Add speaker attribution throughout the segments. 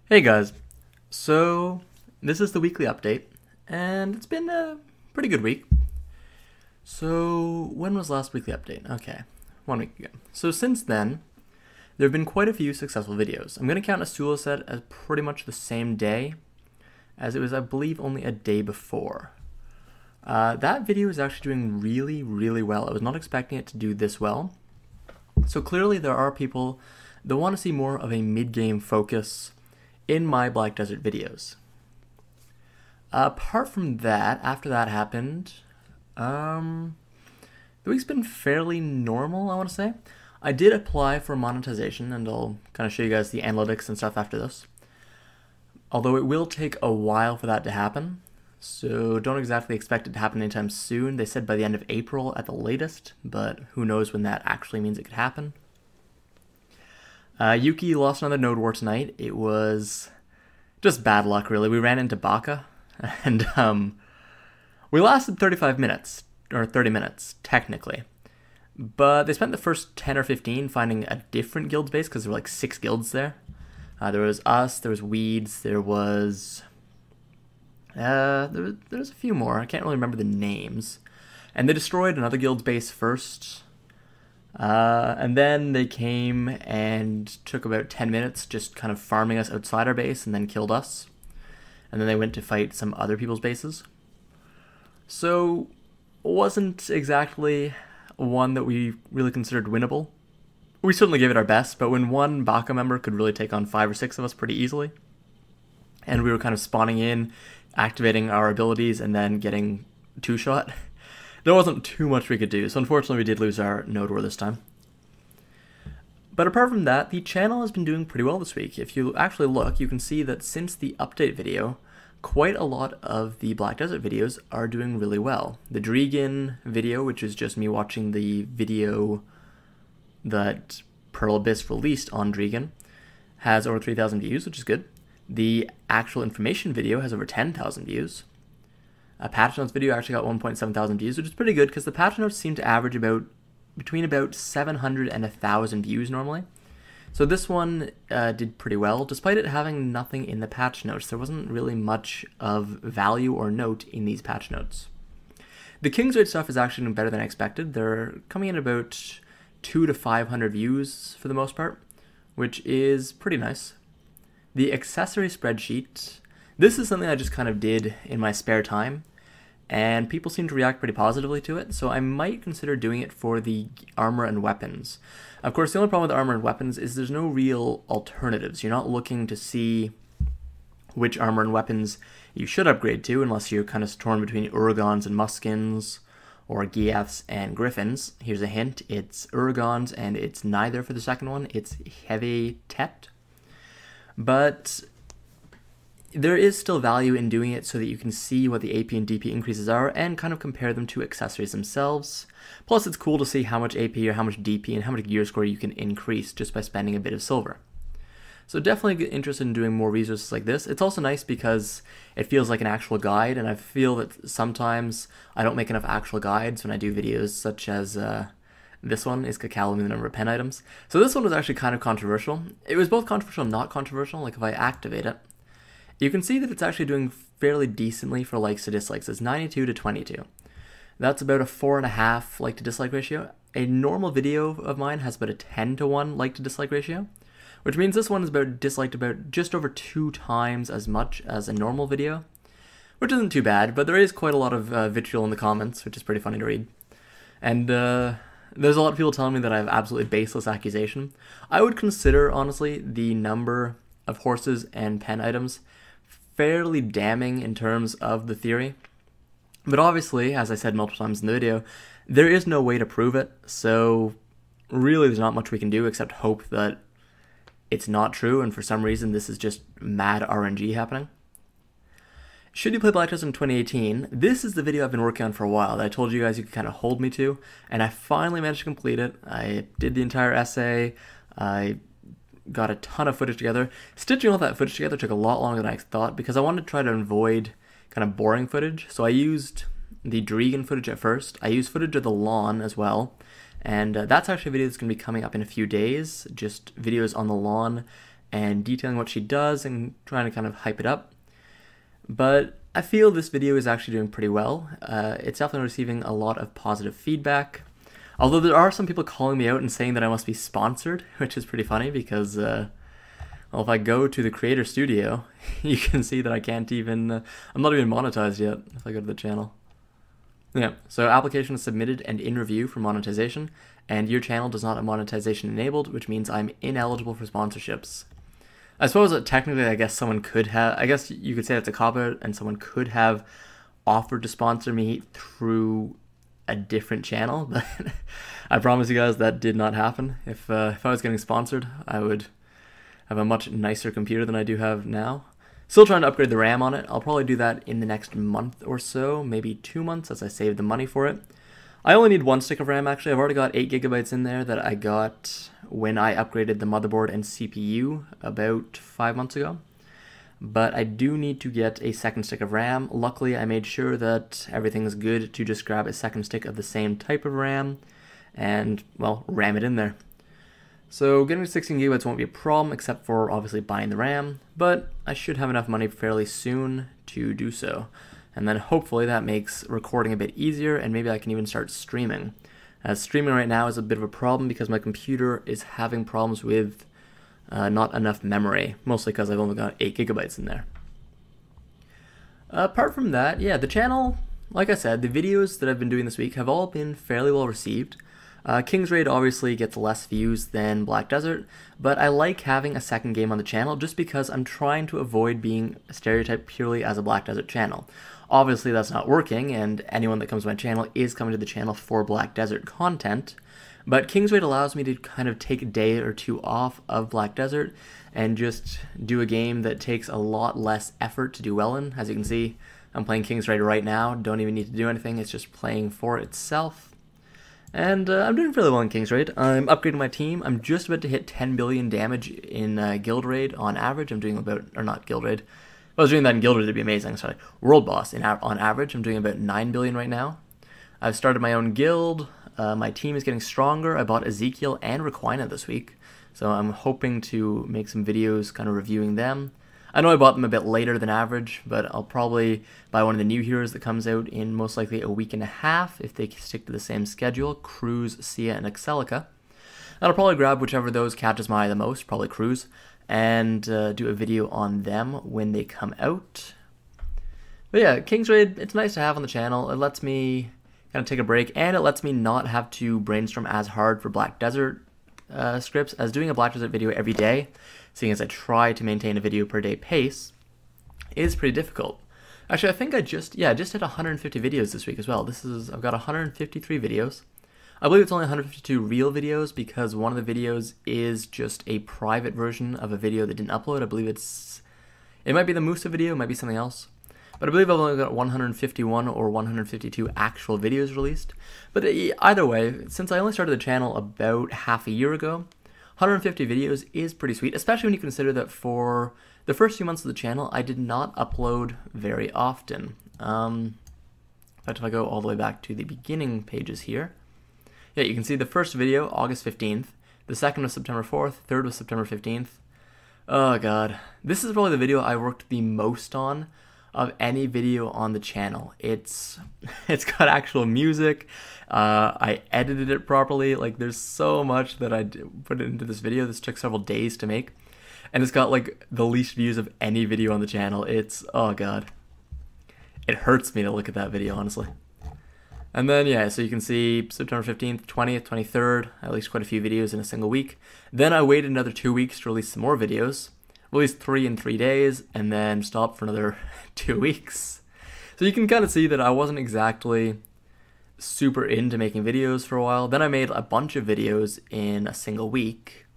Speaker 1: Hey guys, so this is the weekly update, and it's been a pretty good week. So, when was last weekly update? Okay, 1 week ago. So, since then, there have been quite a few successful videos. I'm going to count a solo set as pretty much the same day, as it was, I believe, only a day before. That video is actually doing really, really well. I was not expecting it to do this well. So, clearly, there are people that want to see more of a mid game focus in my Black Desert videos. Apart from that, after that happened, the week's been fairly normal, I want to say. I did apply for monetization, and I'll kind of show you guys the analytics and stuff after this. Although it will take a while for that to happen, so don't exactly expect it to happen anytime soon. They said by the end of April at the latest, but who knows when that actually means it could happen. Yuki lost another node war tonight. It was just bad luck, really. We ran into Baka, and we lasted 35 minutes, or 30 minutes, technically. But they spent the first 10 or 15 finding a different guild's base, because there were like 6 guilds there. There was us, there was Weeds, there was a few more. I can't really remember the names. And they destroyed another guild's base first. And then they came and took about 10 minutes just kind of farming us outside our base and then killed us. And then they went to fight some other people's bases. So, wasn't exactly one that we really considered winnable. We certainly gave it our best, but when one Baka member could really take on 5 or 6 of us pretty easily, and we were kind of spawning in, activating our abilities, and then getting 2-shot, there wasn't too much we could do, so unfortunately we did lose our node war this time. But apart from that, the channel has been doing pretty well this week. If you actually look, you can see that since the update video, quite a lot of the Black Desert videos are doing really well. The Dregan video, which is just me watching the video that Pearl Abyss released on Dregan, has over 3,000 views, which is good. The actual information video has over 10,000 views. A patch notes video actually got 1.7 thousand views, which is pretty good because the patch notes seem to average between about 700 and 1,000 views normally. So this one did pretty well, despite it having nothing in the patch notes. There wasn't really much of value or note in these patch notes. The King's Raid stuff is actually doing better than I expected. They're coming in about 200 to 500 views for the most part, which is pretty nice. The accessory spreadsheet, this is something I just kind of did in my spare time, and people seem to react pretty positively to it, so I might consider doing it for the armor and weapons. Of course, the only problem with armor and weapons is there's no real alternatives. You're not looking to see which armor and weapons you should upgrade to, unless you're kind of torn between Uragons and Muskins, or Giaths and Griffins. Here's a hint, it's Uragons, and it's neither for the second one, it's Heavy Tet. But there is still value in doing it so that you can see what the AP and DP increases are and kind of compare them to accessories themselves. Plus, it's cool to see how much AP or how much DP and how much gear score you can increase just by spending a bit of silver. So definitely get interested in doing more resources like this. It's also nice because it feels like an actual guide, and I feel that sometimes I don't make enough actual guides when I do videos such as this one is Cacao the number of pen items. So this one was actually kind of controversial. It was both controversial and not controversial. Like if I activate it, you can see that it's actually doing fairly decently for likes to dislikes. It's 92 to 22. That's about a 4.5 like to dislike ratio. A normal video of mine has about a 10 to 1 like to dislike ratio, which means this one is disliked about just over 2 times as much as a normal video, which isn't too bad, but there is quite a lot of vitriol in the comments, which is pretty funny to read. And there's a lot of people telling me that I have absolutely baseless accusation. I would consider, honestly, the number of horses and pen items fairly damning in terms of the theory. But obviously, as I said multiple times in the video, there is no way to prove it, so really there's not much we can do except hope that it's not true, and for some reason this is just mad RNG happening. Should you play Black Desert in 2018? This is the video I've been working on for a while that I told you guys you could kind of hold me to, and I finally managed to complete it. I did the entire essay, I got a ton of footage together. Stitching all that footage together took a lot longer than I thought because I wanted to try to avoid kind of boring footage. So I used the Dregan footage at first. I used footage of the lawn as well. And that's actually a video that's going to be coming up in a few days. Just videos on the lawn and detailing what she does and trying to kind of hype it up. But I feel this video is actually doing pretty well. It's definitely receiving a lot of positive feedback. Although there are some people calling me out and saying that I must be sponsored, which is pretty funny because, well, if I go to the creator studio, you can see that I can't even, I'm not even monetized yet if I go to the channel. Yeah, so application is submitted and in review for monetization, and your channel does not have monetization enabled, which means I'm ineligible for sponsorships. I suppose that technically, I guess someone could have, I guess you could say that's a cop-out, and someone could have offered to sponsor me through a different channel, but I promise you guys that did not happen. If I was getting sponsored, I would have a much nicer computer than I do have now. Still trying to upgrade the RAM on it. I'll probably do that in the next month or so, maybe 2 months as I save the money for it. I only need 1 stick of RAM actually. I've already got 8 gigabytes in there that I got when I upgraded the motherboard and CPU about 5 months ago. But I do need to get a 2nd stick of RAM. Luckily, I made sure that everything's good to just grab a 2nd stick of the same type of RAM and, well, ram it in there. So getting to 16 gigabytes won't be a problem, except for obviously buying the RAM, but I should have enough money fairly soon to do so. And then hopefully that makes recording a bit easier, and maybe I can even start streaming. As streaming right now is a bit of a problem because my computer is having problems with not enough memory, mostly because I've only got 8 gigabytes in there. Apart from that, yeah, the channel, like I said, the videos that I've been doing this week have all been fairly well received. King's Raid obviously gets less views than Black Desert, but I like having a second game on the channel just because I'm trying to avoid being stereotyped purely as a Black Desert channel. Obviously that's not working, and anyone that comes to my channel is coming to the channel for Black Desert content, but King's Raid allows me to kind of take a day or two off of Black Desert and just do a game that takes a lot less effort to do well in. As you can see, I'm playing King's Raid right now, don't even need to do anything, it's just playing for itself. And I'm doing fairly well in King's Raid. I'm upgrading my team. I'm just about to hit 10 billion damage in Guild Raid on average. I'm doing about, or not Guild Raid. If I was doing that in Guild Raid, it'd be amazing. Sorry. World Boss, on average, I'm doing about 9 billion right now. I've started my own guild. My team is getting stronger. I bought Ezekiel and Requina this week. So I'm hoping to make some videos kind of reviewing them. I know I bought them a bit later than average, but I'll probably buy one of the new heroes that comes out in most likely a week and a half if they stick to the same schedule, Cruz, Sia, and Excelica. And I'll probably grab whichever of those catches my eye the most, probably Cruz, and do a video on them when they come out. But yeah, King's Raid, it's nice to have on the channel. It lets me kind of take a break, and it lets me not have to brainstorm as hard for Black Desert scripts as doing a Black Desert video every day, seeing as I try to maintain a video per day pace, is pretty difficult. Actually, I think I just hit 150 videos this week as well. I've got 153 videos. I believe it's only 152 real videos because one of the videos is just a private version of a video that didn't upload. I believe it might be the Musa video, it might be something else. But I believe I've only got 151 or 152 actual videos released. But either way, since I only started the channel about half a year ago, 150 videos is pretty sweet, especially when you consider that for the first few months of the channel, I did not upload very often. In fact, if I go all the way back to the beginning pages here, yeah, you can see the first video, August 15th, the second was September 4th, third was September 15th. Oh god, this is probably the video I worked the most on of any video on the channel. It's got actual music. I edited it properly. Like, there's so much that I put into this video. This took several days to make, and it's got like the least views of any video on the channel. It's, oh god, it hurts me to look at that video, honestly. And then yeah, so you can see September 15th, 20th, 23rd, at least quite a few videos in a single week. Then I waited another 2 weeks to release some more videos. Released 3 in 3 days, and then stopped for another 2 weeks. So you can kind of see that I wasn't exactly super into making videos for a while. Then I made a bunch of videos in a single week.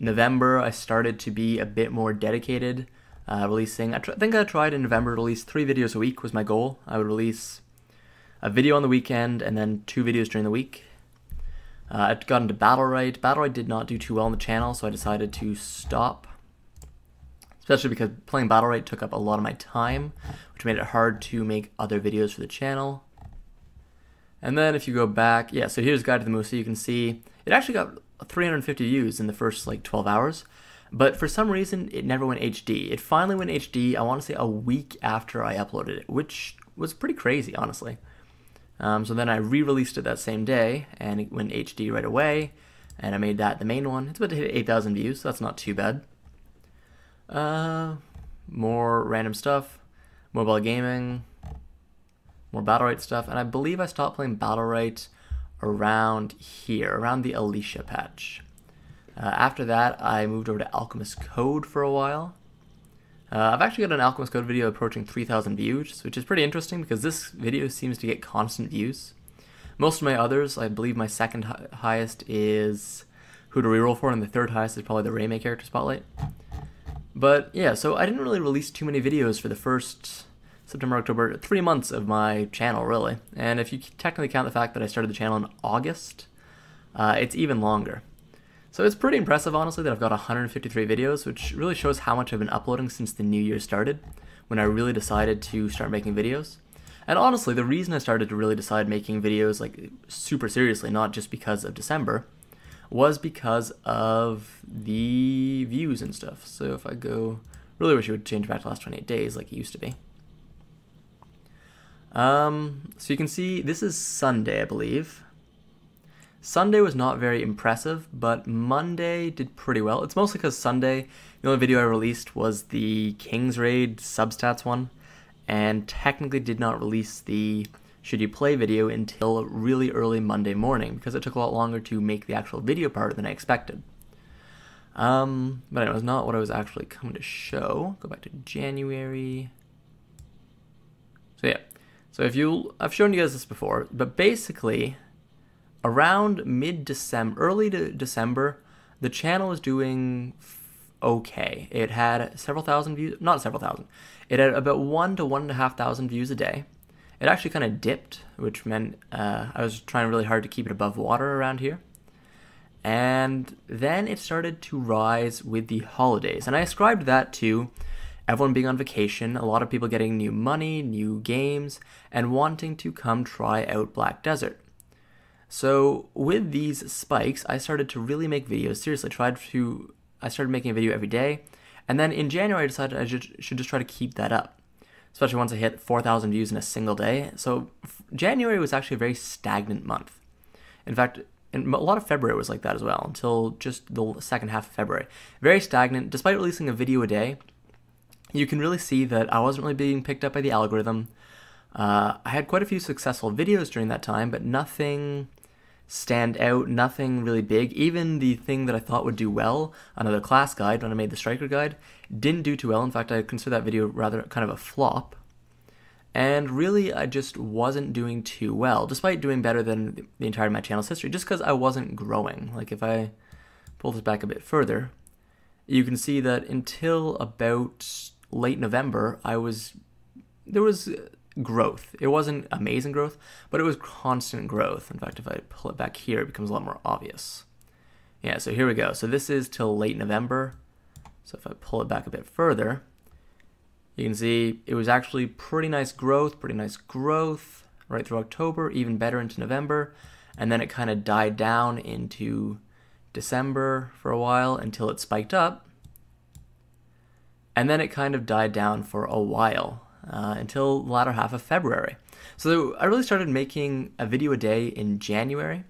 Speaker 1: November, I started to be a bit more dedicated, releasing. I think I tried in November to release 3 videos a week was my goal. I would release a video on the weekend and then 2 videos during the week. I got into Battle Right. Battle Right did not do too well on the channel, so I decided to stop. Especially because playing Battle Right took up a lot of my time, which made it hard to make other videos for the channel. And then if you go back, yeah, so here's Guide to the Musa. You can see it actually got 350 views in the first like 12 hours. But for some reason, it never went HD. It finally went HD, I want to say a week after I uploaded it, which was pretty crazy, honestly. So then I re-released it that same day, and it went HD right away, and I made that the main one. It's about to hit 8,000 views, so that's not too bad. More random stuff, mobile gaming, more Battlerite stuff, and I believe I stopped playing Battlerite around here, around the Alicia patch. After that, I moved over to Alchemist Code for a while. I've actually got an Alchemist Code video approaching 3,000 views, which is pretty interesting because this video seems to get constant views. Most of my others, I believe my second highest is Who to Reroll For, and the third highest is probably the Raymay character spotlight. But yeah, so I didn't really release too many videos for the first September, October, 3 months of my channel, really. And if you technically count the fact that I started the channel in August, it's even longer. So it's pretty impressive, honestly, that I've got 153 videos, which really shows how much I've been uploading since the new year started, when I really decided to start making videos. And honestly, the reason I started to really decide making videos like super seriously, not just because of December, was because of the views and stuff. So if I go, really wish it would change back to the last 28 days like it used to be. So you can see this is Sunday, I believe. Sunday was not very impressive, but Monday did pretty well. It's mostly because Sunday, the only video I released was the King's Raid substats one, and technically did not release the Should You Play video until really early Monday morning, because it took a lot longer to make the actual video part than I expected. But it was not what I was actually coming to show. Go back to January. So yeah, so I've shown you guys this before, but basically, around mid-December, early to December, the channel was doing okay. It had several thousand views, not several thousand. It had about 1,000 to 1,500 views a day. It actually kind of dipped, which meant I was trying really hard to keep it above water around here. And then it started to rise with the holidays. And I ascribed that to everyone being on vacation, a lot of people getting new money, new games, and wanting to come try out Black Desert. So with these spikes, I started to really make videos. Seriously, I started making a video every day. And then in January, I decided I should just try to keep that up, especially once I hit 4,000 views in a single day. So January was actually a very stagnant month. In fact, a lot of February was like that as well, until just the second half of February. Very stagnant. Despite releasing a video a day, you can really see that I wasn't really being picked up by the algorithm. I had quite a few successful videos during that time, but nothing stand out, nothing really big. Even the thing that I thought would do well, another class guide, when I made the striker guide, didn't do too well. In fact, I consider that video rather kind of a flop. And really, I just wasn't doing too well, despite doing better than the entirety of my channel's history, just because I wasn't growing. Like, if I pull this back a bit further, you can see that until about late November, there was growth. It wasn't amazing growth, but it was constant growth. In fact, if I pull it back here, it becomes a lot more obvious. Yeah, so here we go. So this is till late November. So if I pull it back a bit further, you can see it was actually pretty nice growth right through October, even better into November, and then it kind of died down into December for a while until it spiked up, and then it kind of died down for a while until the latter half of February. So I really started making a video a day in January,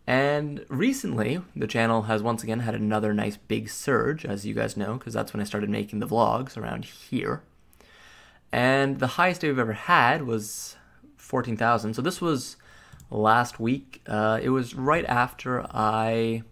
Speaker 1: and recently the channel has once again had another nice big surge, as you guys know, because that's when I started making the vlogs around here. And the highest day we've ever had was 14,000. So this was last week. It was right after I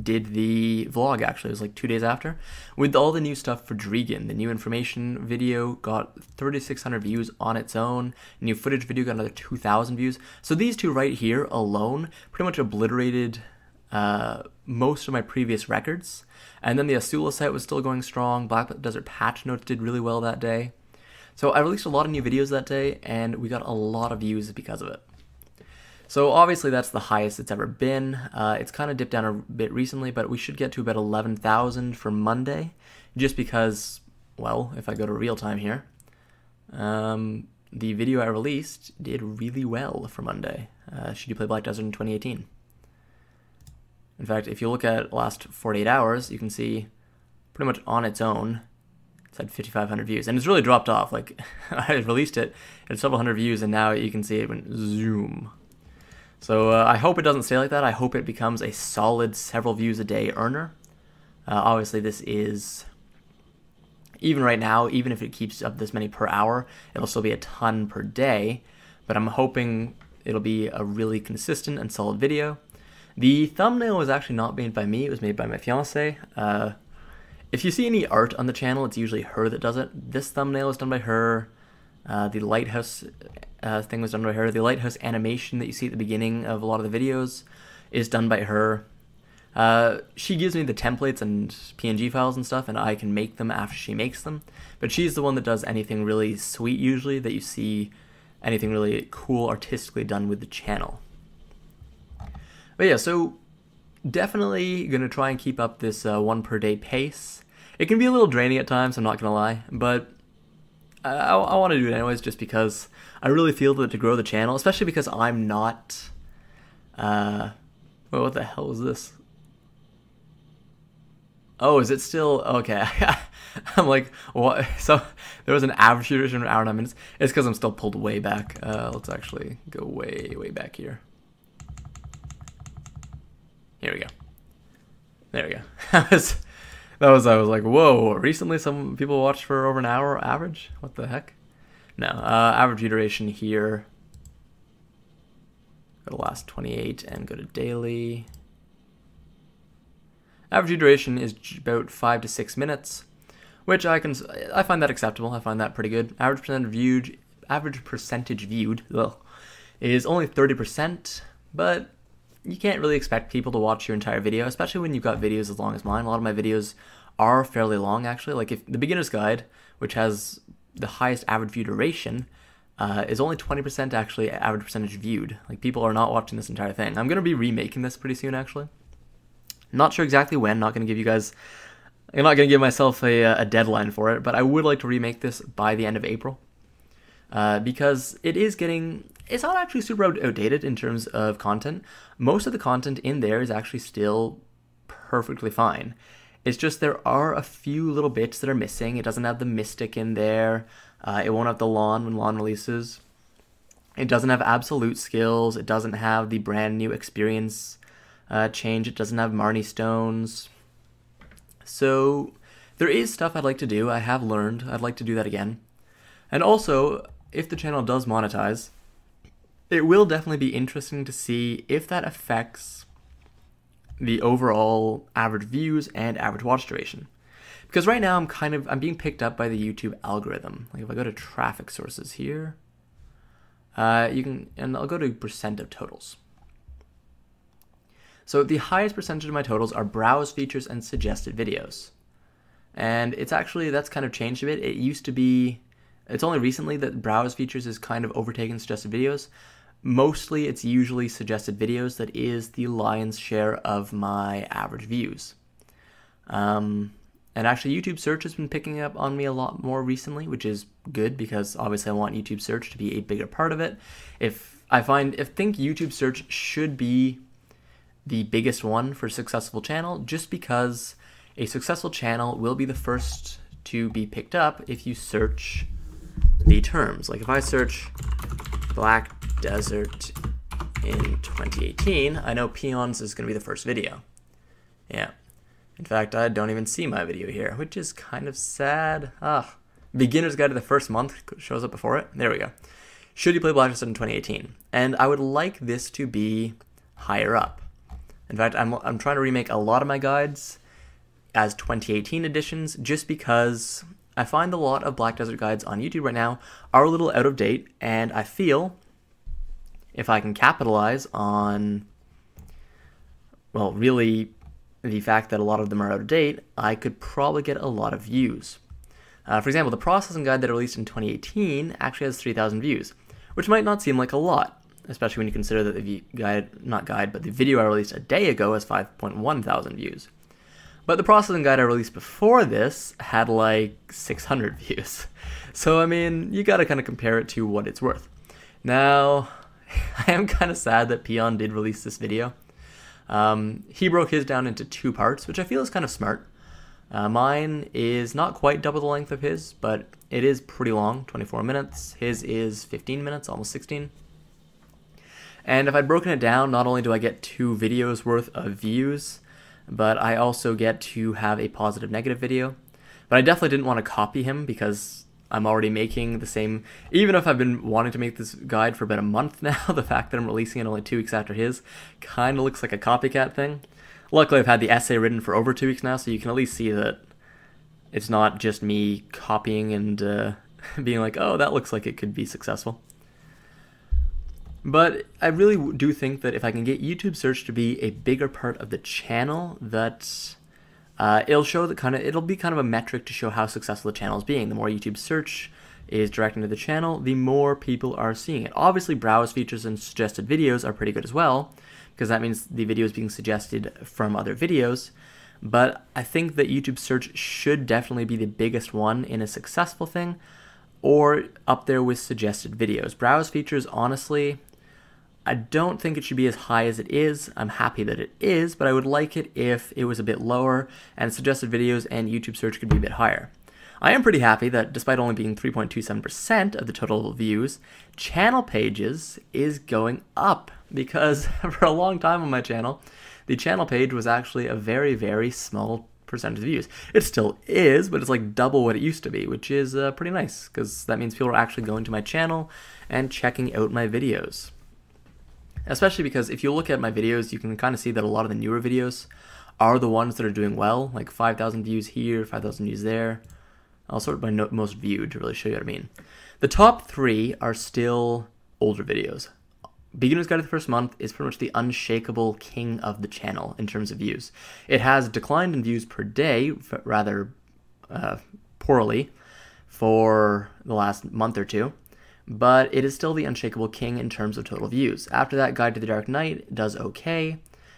Speaker 1: did the vlog, actually. It was like 2 days after. With all the new stuff for Dregan. The new information video got 3,600 views on its own. New footage video got another 2,000 views. So these two right here alone pretty much obliterated most of my previous records. And then the Asula site was still going strong. Black Desert Patch Notes did really well that day. So I released a lot of new videos that day, and we got a lot of views because of it. So obviously that's the highest it's ever been. It's kind of dipped down a bit recently, but we should get to about 11,000 for Monday, just because, well, if I go to real time here, the video I released did really well for Monday. Should You Play Black Desert in 2018? In fact, if you look at last 48 hours, you can see pretty much on its own, it's had 5,500 views. And it's really dropped off. Like, I released it, it had several hundred views, and now you can see it went zoom. So I hope it doesn't stay like that. I hope it becomes a solid several views a day earner. Obviously, this is, even right now, even if it keeps up this many per hour, it'll still be a ton per day. But I'm hoping it'll be a really consistent and solid video. The thumbnail was actually not made by me, it was made by my fiance. If you see any art on the channel, it's usually her that does it. This thumbnail is done by her. The Lighthouse thing was done by her. The Lighthouse animation that you see at the beginning of a lot of the videos is done by her. She gives me the templates and PNG files and stuff, and I can make them after she makes them. But she's the one that does anything really sweet usually that you see, anything really cool artistically done with the channel. But yeah, so definitely going to try and keep up this one per day pace. It can be a little draining at times, I'm not going to lie, but I want to do it anyways just because I really feel that to grow the channel, especially because I'm not... Well, what the hell is this? Oh, is it still... Okay. I'm like, what? So there was an average duration of an hour and 9 minutes. It's because I'm still pulled way back. Let's actually go way back here. Here we go. There we go. I was like, whoa, recently some people watched for over an hour average? What the heck? No, average view duration here. Go to last 28 and go to daily. Average view duration is about 5 to 6 minutes, which I find that acceptable. I find that pretty good. Average percentage viewed is only 30%, but you can't really expect people to watch your entire video, especially when you've got videos as long as mine. A lot of my videos are fairly long, actually. Like if the beginner's guide, which has the highest average view duration, is only 20% actually average percentage viewed. Like people are not watching this entire thing. I'm going to be remaking this pretty soon, actually. Not sure exactly when. Not going to give you guys... I'm not going to give myself a deadline for it, but I would like to remake this by the end of April. Because it is getting... It's not actually super outdated in terms of content. Most of the content in there is actually still perfectly fine. It's just there are a few little bits that are missing. It doesn't have the Mystic in there. It won't have the Lawn when Lawn releases. It doesn't have absolute skills. It doesn't have the brand new experience change. It doesn't have Marnie Stones. So there is stuff I'd like to do. I have learned. I'd like to do that again. And also, if the channel does monetize, it will definitely be interesting to see if that affects the overall average views and average watch duration. Because right now I'm being picked up by the YouTube algorithm. Like if I go to traffic sources here, and I'll go to percent of totals. So the highest percentage of my totals are browse features and suggested videos. And that's kind of changed a bit. It used to be, it's only recently that browse features is kind of overtaken suggested videos. Mostly it's usually suggested videos that is the lion's share of my average views. And actually YouTube search has been picking up on me a lot more recently, which is good because obviously I want YouTube search to be a bigger part of it. I think YouTube search should be the biggest one for a successful channel, just because a successful channel will be the first to be picked up if you search the terms. Like if I search Black Desert in 2018, I know Peons is going to be the first video. Yeah. In fact, I don't even see my video here, which is kind of sad. Beginner's Guide to the First Month shows up before it. There we go. Should you play Black Desert in 2018? And I would like this to be higher up. In fact, I'm trying to remake a lot of my guides as 2018 editions, just because I find a lot of Black Desert guides on YouTube right now are a little out of date, and I feel if I can capitalize on, well, really the fact that a lot of them are out of date, I could probably get a lot of views. For example, the processing guide that I released in 2018 actually has 3,000 views, which might not seem like a lot, especially when you consider that the the video I released a day ago has 5.1 thousand views. But the processing guide I released before this had like 600 views. So, I mean, you gotta kind of compare it to what it's worth. Now, I am kind of sad that Peon did release this video. He broke his down into 2 parts, which I feel is kind of smart. Mine is not quite double the length of his, but it is pretty long, 24 minutes. His is 15 minutes, almost 16. And if I'd broken it down, not only do I get 2 videos worth of views, but I also get to have a positive negative video. But I definitely didn't want to copy him because I'm already making the same. Even if I've been wanting to make this guide for about a month now, the fact that I'm releasing it only 2 weeks after his kind of looks like a copycat thing. Luckily, I've had the essay written for over 2 weeks now, so you can at least see that it's not just me copying and being like, oh, that looks like it could be successful. But I really do think that if I can get YouTube search to be a bigger part of the channel, that it'll be kind of a metric to show how successful the channel is being. The more YouTube search is directing to the channel, the more people are seeing it. Obviously, browse features and suggested videos are pretty good as well, because that means the video is being suggested from other videos. But I think that YouTube search should definitely be the biggest one in a successful thing, or up there with suggested videos. Browse features, honestly, I don't think it should be as high as it is. I'm happy that it is, but I would like it if it was a bit lower and suggested videos and YouTube search could be a bit higher. I am pretty happy that despite only being 3.27% of the total views, channel pages is going up, because for a long time on my channel, the channel page was actually a very, very small percentage of views. It still is, but it's like double what it used to be, which is pretty nice, because that means people are actually going to my channel and checking out my videos. Especially because if you look at my videos, you can kind of see that a lot of the newer videos are the ones that are doing well, like 5,000 views here, 5,000 views there. I'll sort by most viewed to really show you what I mean. The top 3 are still older videos. Beginner's Guide to the First Month is pretty much the unshakable king of the channel in terms of views. It has declined in views per day, rather poorly, for the last month or 2. But it is still the unshakable king in terms of total views. After that, Guide to the Dark Knight does okay.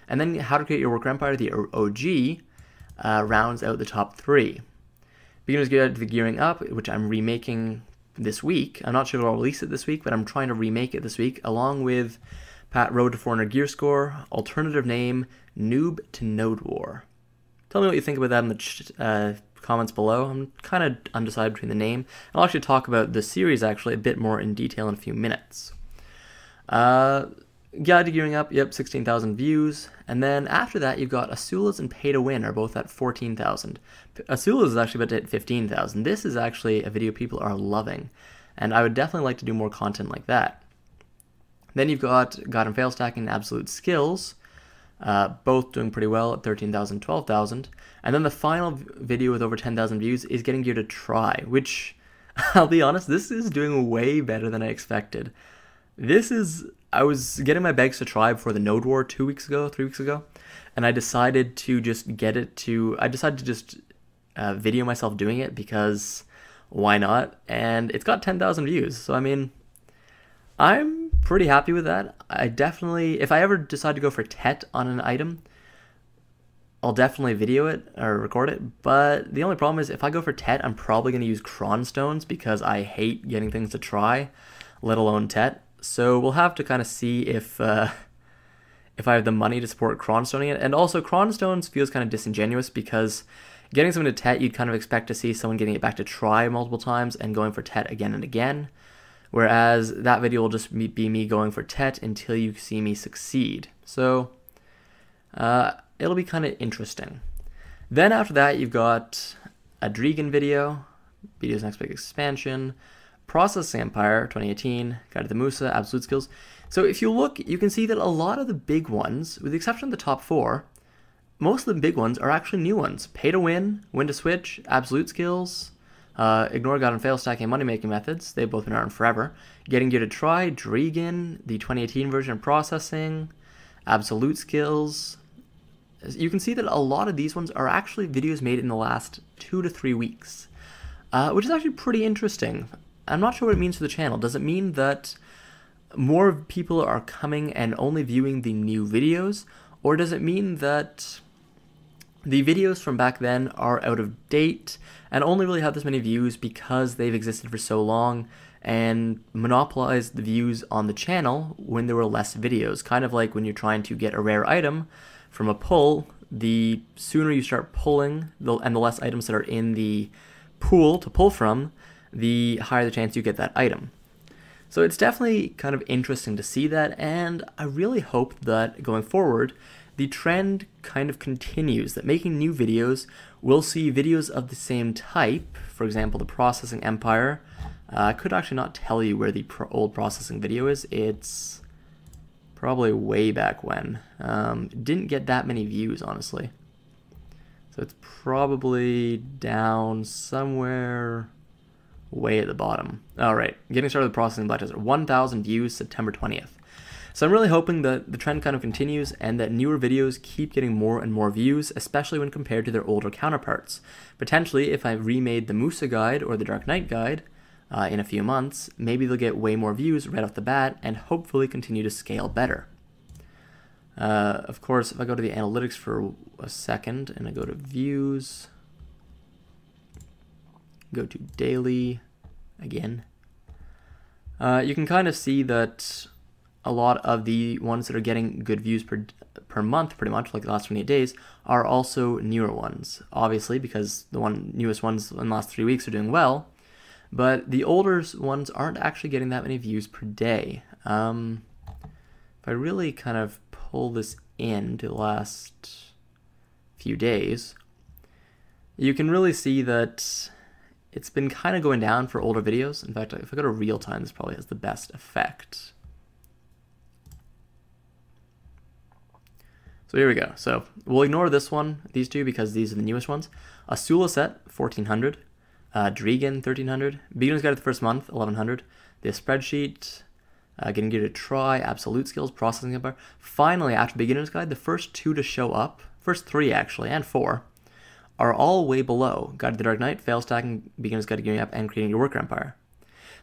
Speaker 1: And then How to Create Your Worker Empire, the OG, rounds out the top 3. Beginner's Guide to the Gearing Up, which I'm remaking this week. I'm not sure if I'll release it this week, but I'm trying to remake it this week, along with Road to 400 Gear Score, alternative name, Noob to Node War. Tell me what you think about that in the comments below. I'm kind of undecided between the name. I'll actually talk about the series actually a bit more in detail in a few minutes. Guide to Gearing Up, yep, 16,000 views. And then after that, you've got Asula's and Pay to Win are both at 14,000. Asula's is actually about to hit 15,000. This is actually a video people are loving, and I would definitely like to do more content like that. Then you've got God and Fail Stacking and Absolute Skills, both doing pretty well at 13,000, 12,000. And then the final video with over 10,000 views is Getting Gear to Try, which, I'll be honest, this is doing way better than I expected. I was getting my bags to try before the Node War 3 weeks ago, and I decided to just video myself doing it, because why not? And it's got 10,000 views, so I mean, I'm pretty happy with that. I definitely, if I ever decide to go for TET on an item, I'll definitely video it or record it, but the only problem is if I go for TET, I'm probably going to use cronstones because I hate getting things to try, let alone TET. So we'll have to kind of see if I have the money to support cronstoning it. And also, cronstones feels kind of disingenuous because getting someone to TET, you'd kind of expect to see someone getting it back to try multiple times and going for TET again and again. Whereas that video will just be me going for TET until you see me succeed. So it'll be kind of interesting. Then after that, you've got a Dregan video's next big expansion, Processing Empire 2018, Guide to the Musa, Absolute Skills. So if you look, you can see that a lot of the big ones, with the exception of the top 4, most of the big ones are actually new ones. Pay to Win, Win to Switch, Absolute Skills, Ignore God and Fail Stacking Money Making Methods. They've both been around forever. Getting Gear to Try, Dregan, the 2018 version of Processing, Absolute Skills. You can see that a lot of these ones are actually videos made in the last 2 to 3 weeks, which is actually pretty interesting. I'm not sure what it means for the channel. Does it mean that more people are coming and only viewing the new videos? Or does it mean that the videos from back then are out of date and only really have this many views because they've existed for so long and monopolized the views on the channel when there were less videos? Kind of like when you're trying to get a rare item, from a pull, the sooner you start pulling, and the less items that are in the pool to pull from, the higher the chance you get that item. So it's definitely kind of interesting to see that, and I really hope that going forward, the trend kind of continues, that making new videos, we'll see videos of the same type, for example, the Processing Empire. I could actually not tell you where the old processing video is. It's probably way back when. Didn't get that many views, honestly. So it's probably down somewhere way at the bottom. All right, getting started with processing Lighthouse. 1,000 views September 20th. So I'm really hoping that the trend kind of continues and that newer videos keep getting more and more views, especially when compared to their older counterparts. Potentially, if I remade the Musa guide or the Dark Knight guide in a few months, maybe they'll get way more views right off the bat and hopefully continue to scale better. Of course, if I go to the analytics for a second and I go to views, go to daily again, you can kind of see that a lot of the ones that are getting good views per month, pretty much, like the last 28 days, are also newer ones. Obviously, because the newest ones in the last 3 weeks are doing well, but the older ones aren't actually getting that many views per day. If I really kind of pull this into the last few days, you can really see that it's been kind of going down for older videos. In fact, if I go to real time, this probably has the best effect. So here we go. So we'll ignore this one, these two, because these are the newest ones. Asula set, 1,400. Dregan, 1,300. Beginner's Guide to the First Month, 1,100. The Spreadsheet, Getting Gear to Try, Absolute Skills, Processing Empire. Finally, after Beginner's Guide, the first two to show up, first three actually, and four, are all way below. Guide to the Dark Knight, Fail Stacking, Beginner's Guide to Gearing Up, and Creating Your Worker Empire.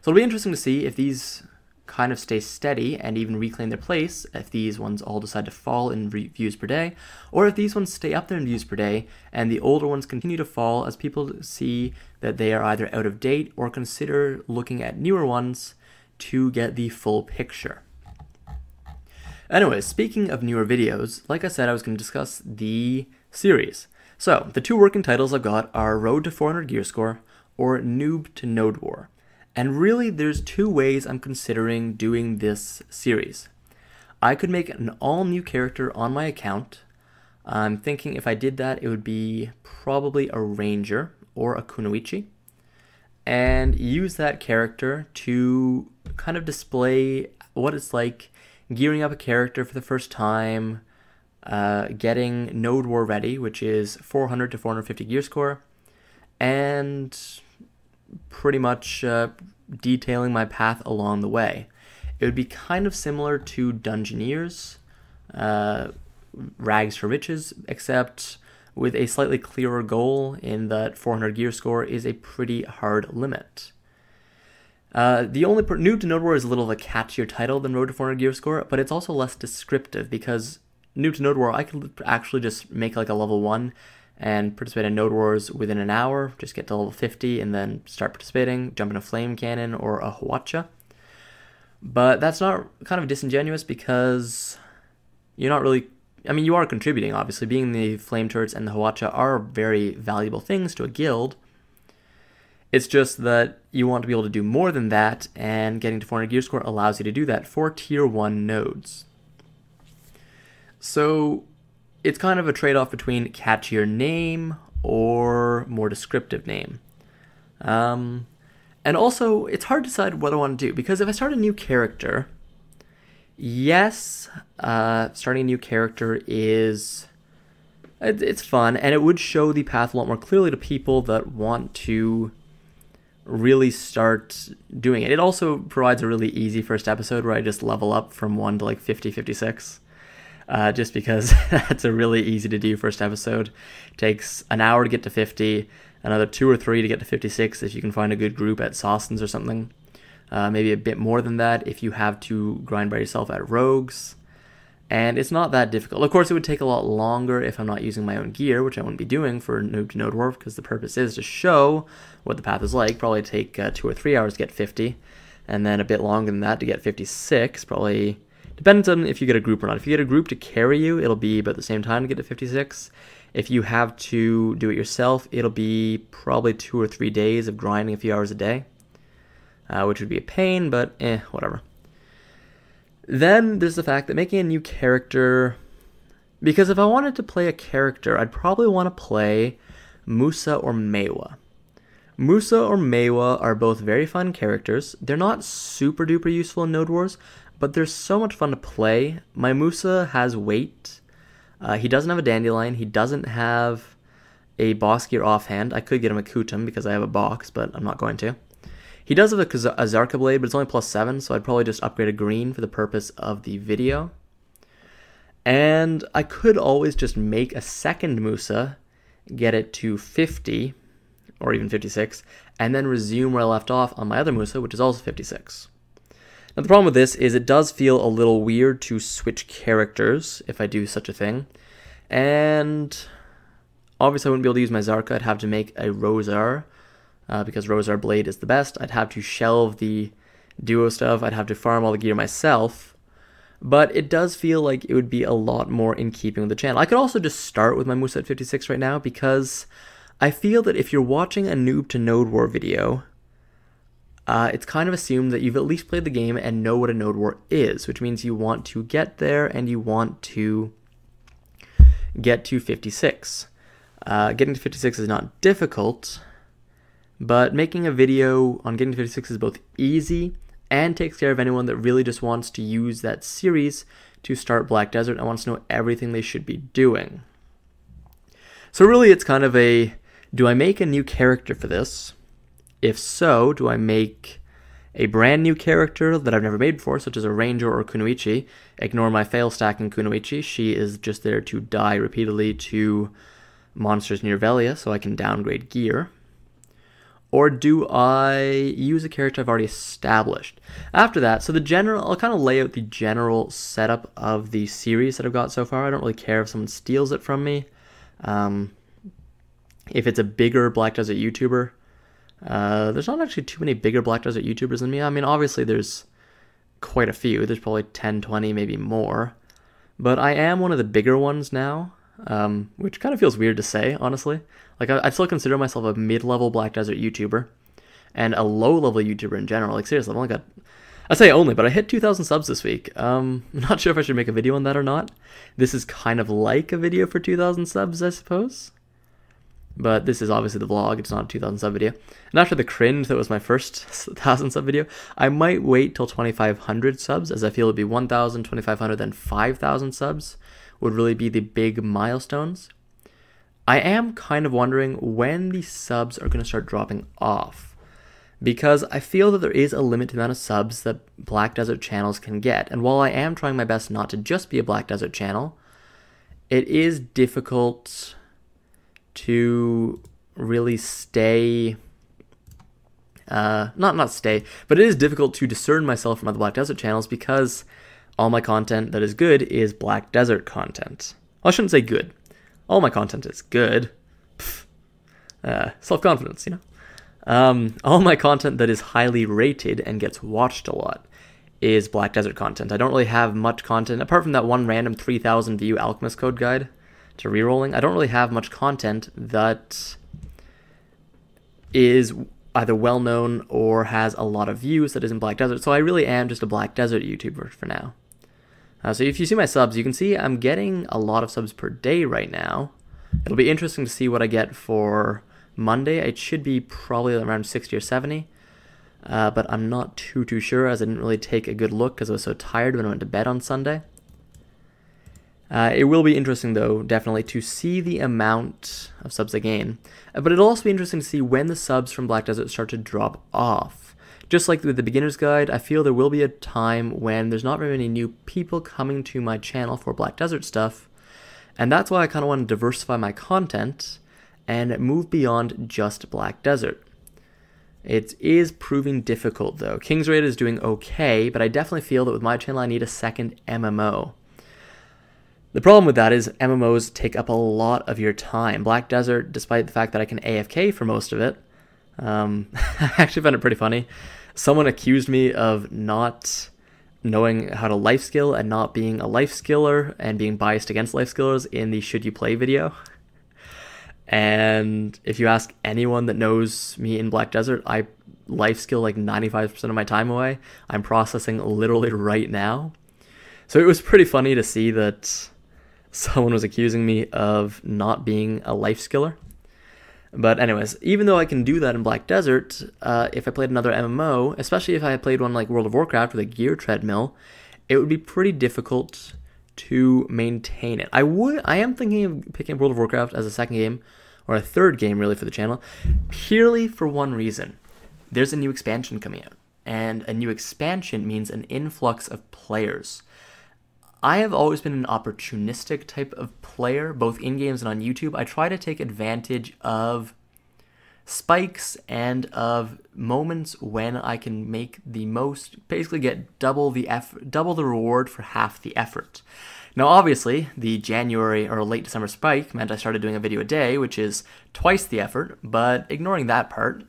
Speaker 1: So it'll be interesting to see if these kind of stay steady and even reclaim their place, if these ones all decide to fall in views per day, or if these ones stay up there in views per day and the older ones continue to fall as people see that they are either out of date or consider looking at newer ones to get the full picture. Anyways, speaking of newer videos, like I said, I was going to discuss the series. So the two working titles I've got are Road to 400 Gear Score or Noob to Node War. And really, there's two ways I'm considering doing this series. I could make an all-new character on my account. I'm thinking if I did that, it would be probably a Ranger or a Kunoichi, and use that character to kind of display what it's like gearing up a character for the first time, getting Node War ready, which is 400 to 450 gear score, and pretty much detailing my path along the way. It would be kind of similar to Dungeoneers, Rags to Riches, except with a slightly clearer goal in that 400 gear score is a pretty hard limit. The only Noob to Node War is a little of a catchier title than Road to 400 gear score, but it's also less descriptive because Noob to Node War, I could actually just make like a level 1 and participate in Node Wars within an hour, just get to level 50 and then start participating, jump in a flame cannon or a Hwacha. But that's not kind of disingenuous because you're not really, I mean, you are contributing, obviously. Being the flame turrets and the Hwacha are very valuable things to a guild. It's just that you want to be able to do more than that, and getting to 400 gear score allows you to do that for tier 1 nodes. So it's kind of a trade-off between catchier name or more descriptive name. And also, it's hard to decide what I want to do, because if I start a new character, yes, starting a new character is, it's fun, and it would show the path a lot more clearly to people that want to really start doing it. It also provides a really easy first episode where I just level up from 1 to like 50, 56. Just because that's a really easy to do first episode. It takes an hour to get to 50, another 2 or 3 to get to 56 if you can find a good group at Sawsons or something. Maybe a bit more than that if you have to grind by yourself at Rogues. And it's not that difficult. Of course, it would take a lot longer if I'm not using my own gear, which I wouldn't be doing for Noob to Node War, because the purpose is to show what the path is like. Probably take 2 or 3 hours to get 50, and then a bit longer than that to get 56, probably Depends on if you get a group or not. If you get a group to carry you, it'll be about the same time to get to 56. If you have to do it yourself, it'll be probably 2 or 3 days of grinding a few hours a day, which would be a pain, but whatever. Then there's the fact that making a new character, because if I wanted to play a character, I'd probably want to play Musa or Mewa. Musa or Mewa are both very fun characters. They're not super duper useful in Node Wars, but they're so much fun to play. My Musa has weight. He doesn't have a Dandelion. He doesn't have a boss gear offhand. I could get him a Kutum because I have a box, but I'm not going to. He does have a Zarka Blade, but it's only +7, so I'd probably just upgrade a green for the purpose of the video. And I could always just make a second Musa, get it to 50, or even 56, and then resume where I left off on my other Musa, which is also 56. Now the problem with this is it does feel a little weird to switch characters if I do such a thing. And obviously I wouldn't be able to use my Zarka. I'd have to make a Rosar, because Rosar Blade is the best. I'd have to shelve the duo stuff. I'd have to farm all the gear myself. But it does feel like it would be a lot more in keeping with the channel. I could also just start with my Musa at 56 right now, because I feel that if you're watching a Noob to Node War video, it's kind of assumed that you've at least played the game and know what a Node War is, which means you want to get there and you want to get to 56. Getting to 56 is not difficult, but making a video on getting to 56 is both easy and takes care of anyone that really just wants to use that series to start Black Desert and wants to know everything they should be doing. So really it's kind of a, do I make a new character for this? If so, do I make a brand new character that I've never made before, such as a Ranger or Kunoichi? Ignore my fail stacking Kunoichi. She is just there to die repeatedly to monsters near Velia, so I can downgrade gear. Or do I use a character I've already established? After that, so the general, I'll kind of lay out the general setup of the series that I've got so far. I don't really care if someone steals it from me. If it's a bigger Black Desert YouTuber, there's not actually too many bigger Black Desert YouTubers than me. I mean, obviously there's quite a few. There's probably 10, 20, maybe more. But I am one of the bigger ones now, which kind of feels weird to say, honestly. Like, I still consider myself a mid-level Black Desert YouTuber and a low-level YouTuber in general. Like, seriously, I've only got, I say only, but I hit 2,000 subs this week. I'm not sure if I should make a video on that or not. This is kind of like a video for 2,000 subs, I suppose. But this is obviously the vlog, it's not a 2,000 sub video. And after the cringe that was my first 1,000 sub video, I might wait till 2,500 subs, as I feel it'd be 1,000, 2,500, then 5,000 subs would really be the big milestones. I am kind of wondering when the subs are going to start dropping off, because I feel that there is a limit to the amount of subs that Black Desert channels can get. And while I am trying my best not to just be a Black Desert channel, it is difficult to really stay, not stay, but it is difficult to discern myself from other Black Desert channels, because all my content that is good is Black Desert content. Well, I shouldn't say good. All my content is good. Self-confidence, you know? All my content that is highly rated and gets watched a lot is Black Desert content. I don't really have much content, apart from that one random 3,000 view Alchemist code guide to rerolling. I don't really have much content that is either well-known or has a lot of views that isn't Black Desert, so I really am just a Black Desert YouTuber for now. So if you see my subs, you can see I'm getting a lot of subs per day right now. It'll be interesting to see what I get for Monday. It should be probably around 60 or 70, but I'm not too sure, as I didn't really take a good look because I was so tired when I went to bed on Sunday. It will be interesting, though, definitely, to see the amount of subs I gain. But it'll also be interesting to see when the subs from Black Desert start to drop off. Just like with the beginner's guide, I feel there will be a time when there's not very many new people coming to my channel for Black Desert stuff. And that's why I kind of want to diversify my content and move beyond just Black Desert. It is proving difficult, though. King's Raid is doing okay, but I definitely feel that with my channel I need a second MMO. The problem with that is MMOs take up a lot of your time. Black Desert, despite the fact that I can AFK for most of it, I actually found it pretty funny. Someone accused me of not knowing how to life skill and not being a life skiller and being biased against life skillers in the Should You Play video. And if you ask anyone that knows me in Black Desert, I life skill like 95% of my time away. I'm processing literally right now. So it was pretty funny to see that someone was accusing me of not being a life skiller. But anyways, even though I can do that in Black Desert, if I played another MMO, especially if I had played one like World of Warcraft with a gear treadmill, it would be pretty difficult to maintain it. I am thinking of picking up World of Warcraft as a second game, or a third game really for the channel, purely for one reason. There's a new expansion coming out, and a new expansion means an influx of players. I have always been an opportunistic type of player, both in games and on YouTube. I try to take advantage of spikes and of moments when I can make the most, basically get double the reward for half the effort. Now, obviously, the January or late December spike meant I started doing a video a day, which is twice the effort, but ignoring that part,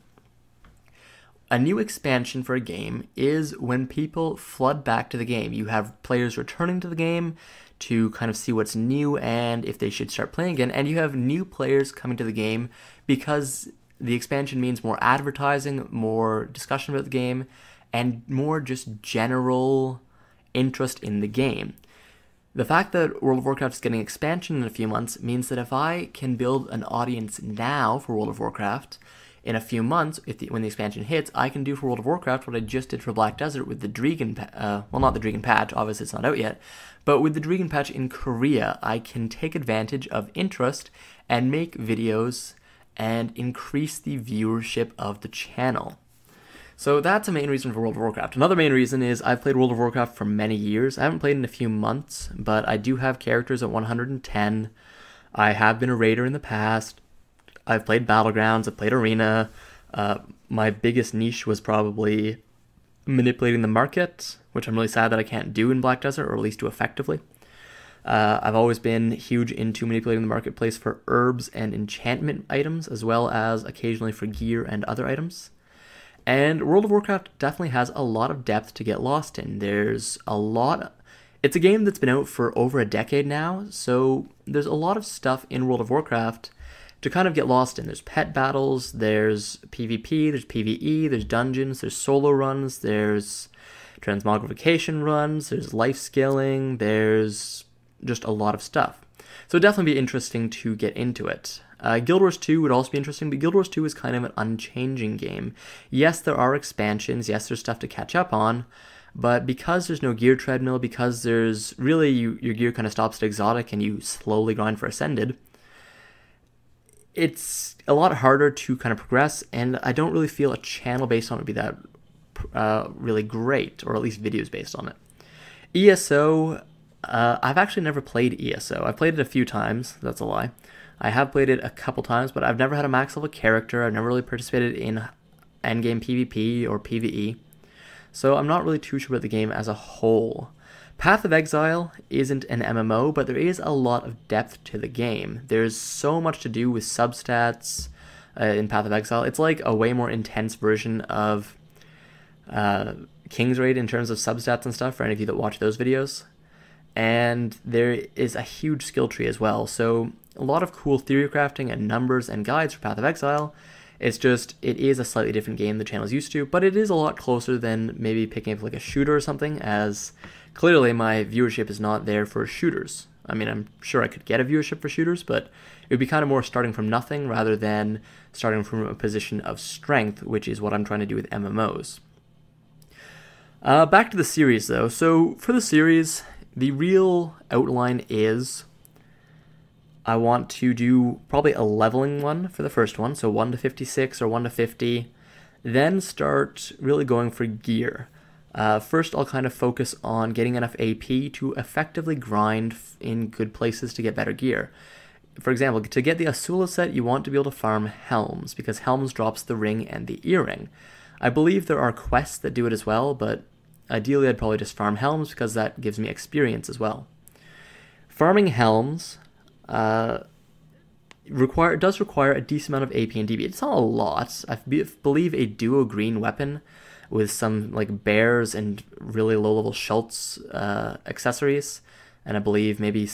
Speaker 1: a new expansion for a game is when people flood back to the game. You have players returning to the game to kind of see what's new and if they should start playing again, and you have new players coming to the game because the expansion means more advertising, more discussion about the game, and more just general interest in the game. The fact that World of Warcraft is getting expansion in a few months means that if I can build an audience now for World of Warcraft, in a few months, when the expansion hits, I can do for World of Warcraft what I just did for Black Desert with the Dregan, well, not the Dregan patch, obviously it's not out yet, but with the Dregan patch in Korea, I can take advantage of interest and make videos and increase the viewership of the channel. So that's a main reason for World of Warcraft. Another main reason is I've played World of Warcraft for many years. I haven't played in a few months, but I do have characters at 110. I have been a raider in the past. I've played Battlegrounds, I've played Arena. My biggest niche was probably manipulating the market, which I'm really sad that I can't do in Black Desert, or at least do effectively. I've always been huge into manipulating the marketplace for herbs and enchantment items, as well as occasionally for gear and other items. And World of Warcraft definitely has a lot of depth to get lost in. It's a game that's been out for over a decade now, so there's a lot of stuff in World of Warcraft to kind of get lost in. There's pet battles, there's PvP, there's PvE, there's dungeons, there's solo runs, there's transmogrification runs, there's life scaling, there's just a lot of stuff. So it'd definitely be interesting to get into it. Guild Wars 2 would also be interesting, but Guild Wars 2 is kind of an unchanging game. Yes, there are expansions, yes, there's stuff to catch up on, but because there's no gear treadmill, because there's really, your gear kind of stops at exotic and you slowly grind for ascended, it's a lot harder to kind of progress, and I don't really feel a channel based on it would be that really great, or at least videos based on it. ESO, I've actually never played ESO. I've played it a few times, that's a lie. I have played it a couple times, but I've never had a max level character. I've never really participated in endgame PvP or PvE, so I'm not really too sure about the game as a whole. Path of Exile isn't an MMO, but there is a lot of depth to the game. There's so much to do with substats in Path of Exile. It's like a way more intense version of King's Raid in terms of substats and stuff for any of you that watch those videos. And there is a huge skill tree as well, so a lot of cool theory crafting and numbers and guides for Path of Exile. It's just, it is a slightly different game the channel's used to, but it is a lot closer than maybe picking up like a shooter or something, as clearly my viewership is not there for shooters. I mean, I'm sure I could get a viewership for shooters, but it would be kind of more starting from nothing rather than starting from a position of strength, which is what I'm trying to do with MMOs. Back to the series though. So for the series, the real outline is I want to do probably a leveling one for the first one, so 1 to 56 or 1 to 50, then start really going for gear. First, I'll kind of focus on getting enough AP to effectively grind in good places to get better gear. For example, to get the Asula set, you want to be able to farm Helms, because Helms drops the ring and the earring. I believe there are quests that do it as well, but ideally I'd probably just farm Helms because that gives me experience as well. Farming Helms does require a decent amount of AP and DB. It's not a lot. I believe a duo green weapon with some like bears and really low-level Schultz accessories, and I believe maybe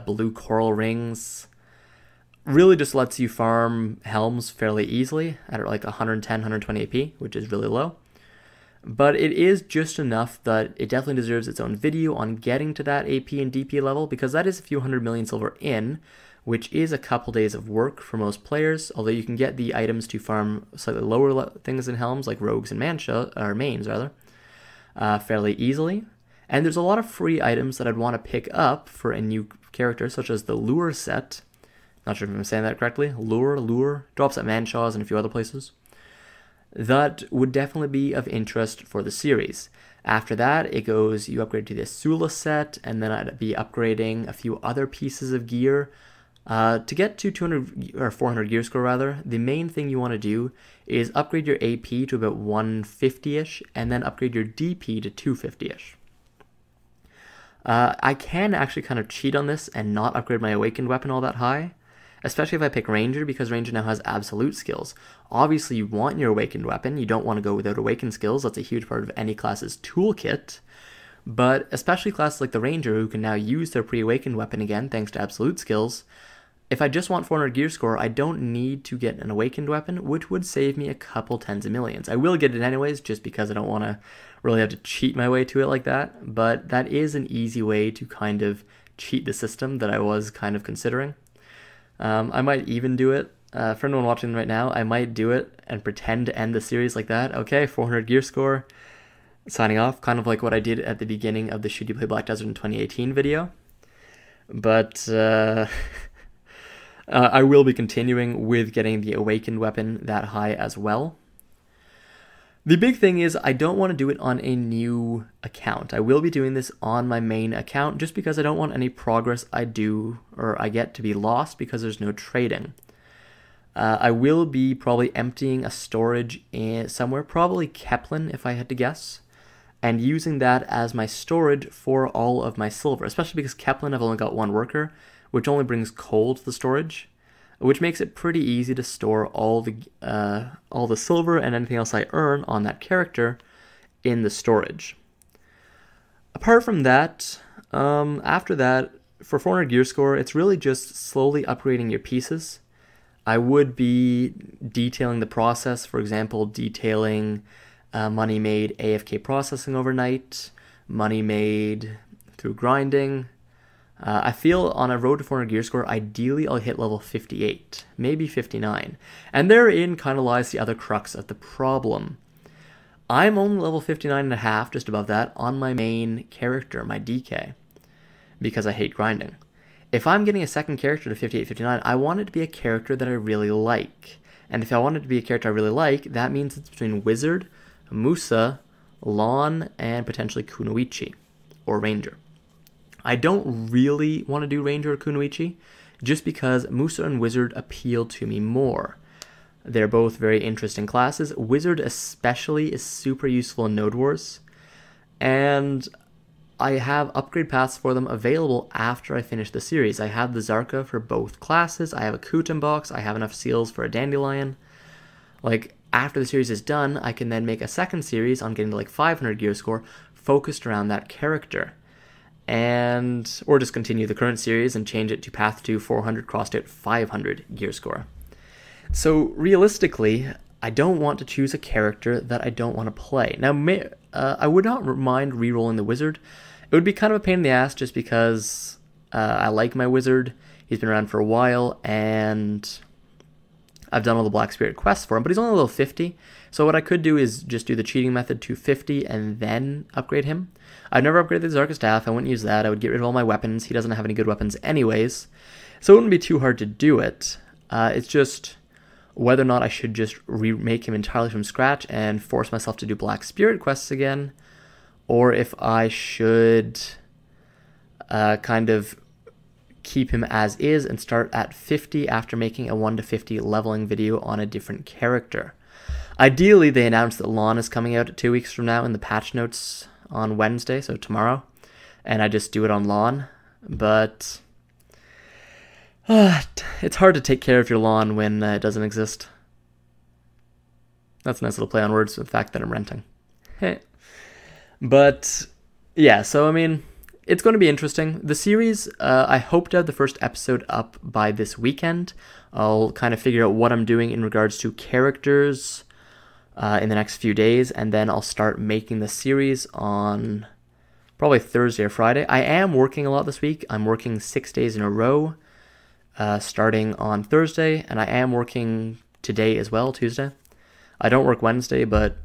Speaker 1: blue coral rings. Really just lets you farm helms fairly easily at like 110, 120 AP, which is really low. But it is just enough that it definitely deserves its own video on getting to that AP and DP level, because that is a few 100 million silver in, which is a couple days of work for most players, although you can get the items to farm slightly lower things in helms, like rogues and mains, fairly easily. And there's a lot of free items that I'd want to pick up for a new character, such as the Lure set. Not sure if I'm saying that correctly. Lure, drops at Manshaw's and a few other places. That would definitely be of interest for the series. After that, it goes, you upgrade to the Sula set, and then I'd be upgrading a few other pieces of gear. To get to 200 or 400 gear score rather, the main thing you want to do is upgrade your AP to about 150-ish, and then upgrade your DP to 250-ish. I can actually kind of cheat on this and not upgrade my awakened weapon all that high, especially if I pick Ranger, because Ranger now has absolute skills. Obviously, you want your awakened weapon. You don't want to go without awakened skills. That's a huge part of any class's toolkit. But especially classes like the Ranger, who can now use their pre-awakened weapon again thanks to absolute skills, if I just want 400 gear score, I don't need to get an awakened weapon, which would save me a couple tens of millions. I will get it anyways, just because I don't want to really have to cheat my way to it like that, but that is an easy way to kind of cheat the system that I was kind of considering. I might even do it. For anyone watching right now, I might do it and pretend to end the series like that. Okay, 400 gear score, signing off, kind of like what I did at the beginning of the Should You Play Black Desert in 2018 video. But I will be continuing with getting the awakened weapon that high as well. The big thing is I don't want to do it on a new account. I will be doing this on my main account just because I don't want any progress I do or I get to be lost because there's no trading. I will be probably emptying a storage somewhere, probably Kepler if I had to guess, and using that as my storage for all of my silver, especially because Kepler I've only got one worker, which only brings coal to the storage, which makes it pretty easy to store all the silver and anything else I earn on that character in the storage. Apart from that, after that, for 400 gear score, it's really just slowly upgrading your pieces. I would be detailing the process, for example, detailing money made AFK processing overnight, money made through grinding. I feel on a road to 400 gear score, ideally I'll hit level 58, maybe 59. And therein kind of lies the other crux of the problem. I'm only level 59.5, just above that, on my main character, my DK, because I hate grinding. If I'm getting a second character to 58, 59, I want it to be a character that I really like. And if I want it to be a character I really like, that means it's between Wizard, Musa, Lon, and potentially Kunoichi, or Ranger. I don't really want to do Ranger or Kunoichi, just because Musa and Wizard appeal to me more. They're both very interesting classes. Wizard especially is super useful in Node Wars, and I have upgrade paths for them available after I finish the series. I have the Zarka for both classes, I have a Kutum box, I have enough seals for a Dandelion. Like, after the series is done, I can then make a second series on getting to like 500 gear score focused around that character. Or just continue the current series and change it to Path to 400 crossed out 500 gear score. So realistically, I don't want to choose a character that I don't want to play. Now, I would not mind re-rolling the Wizard. It would be kind of a pain in the ass just because I like my Wizard. He's been around for a while, and I've done all the Black Spirit quests for him, but he's only level 50. So what I could do is just do the cheating method to 50 and then upgrade him. I've never upgraded the Zarka Staff. I wouldn't use that. I would get rid of all my weapons. He doesn't have any good weapons anyways, so it wouldn't be too hard to do it. It's just whether or not I should just remake him entirely from scratch and force myself to do Black Spirit quests again, or if I should kind of keep him as is and start at 50 after making a 1 to 50 leveling video on a different character. Ideally, they announced that Lon is coming out 2 weeks from now in the patch notes on Wednesday, so tomorrow, and I just do it on Lon, but it's hard to take care of your lawn when it doesn't exist. That's a nice little play on words with the fact that I'm renting. But yeah, so I mean, it's going to be interesting. The series, I hope to have the first episode up by this weekend. I'll kind of figure out what I'm doing in regards to characters in the next few days, and then I'll start making the series on probably Thursday or Friday. I am working a lot this week. I'm working 6 days in a row, starting on Thursday, and I am working today as well, Tuesday. I don't work Wednesday, but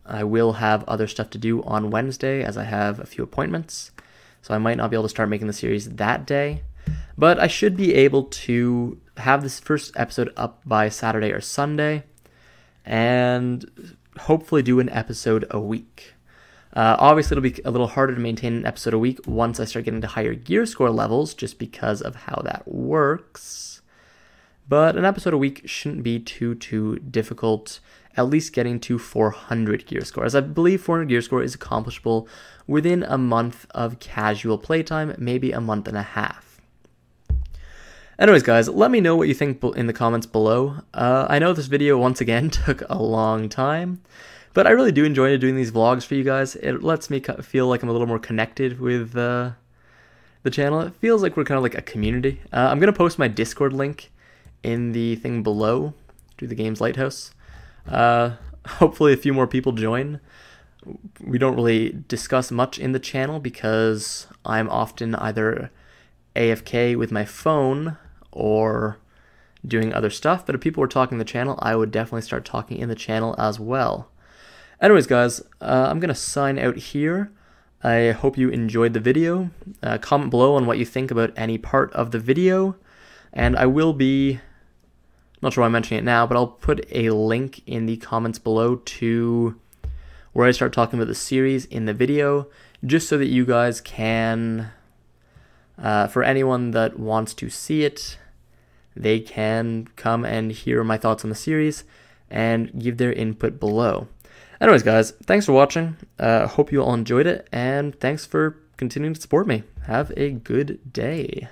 Speaker 1: I will have other stuff to do on Wednesday as I have a few appointments. So I might not be able to start making the series that day. But I should be able to have this first episode up by Saturday or Sunday, and hopefully do an episode a week. Obviously, it'll be a little harder to maintain an episode a week once I start getting to higher gear score levels, just because of how that works. But an episode a week shouldn't be too difficult, at least getting to 400 gear score, as I believe 400 gear score is accomplishable within a month of casual playtime, maybe a month and a half. Anyways, guys, let me know what you think in the comments below. I know this video, once again, took a long time, but I really do enjoy doing these vlogs for you guys. It lets me feel like I'm a little more connected with the channel. It feels like we're kind of like a community. I'm going to post my Discord link in the thing below to the game's Lighthouse. Hopefully a few more people join. We don't really discuss much in the channel because I'm often either AFK with my phone or doing other stuff, but if people were talking in the channel, I would definitely start talking in the channel as well. Anyways, guys, I'm going to sign out here. I hope you enjoyed the video. Comment below on what you think about any part of the video, and I will be, not sure why I'm mentioning it now, but I'll put a link in the comments below to where I start talking about the series in the video, just so that you guys can, for anyone that wants to see it, they can come and hear my thoughts on the series and give their input below. Anyways, guys, thanks for watching. Hope you all enjoyed it, and thanks for continuing to support me. Have a good day.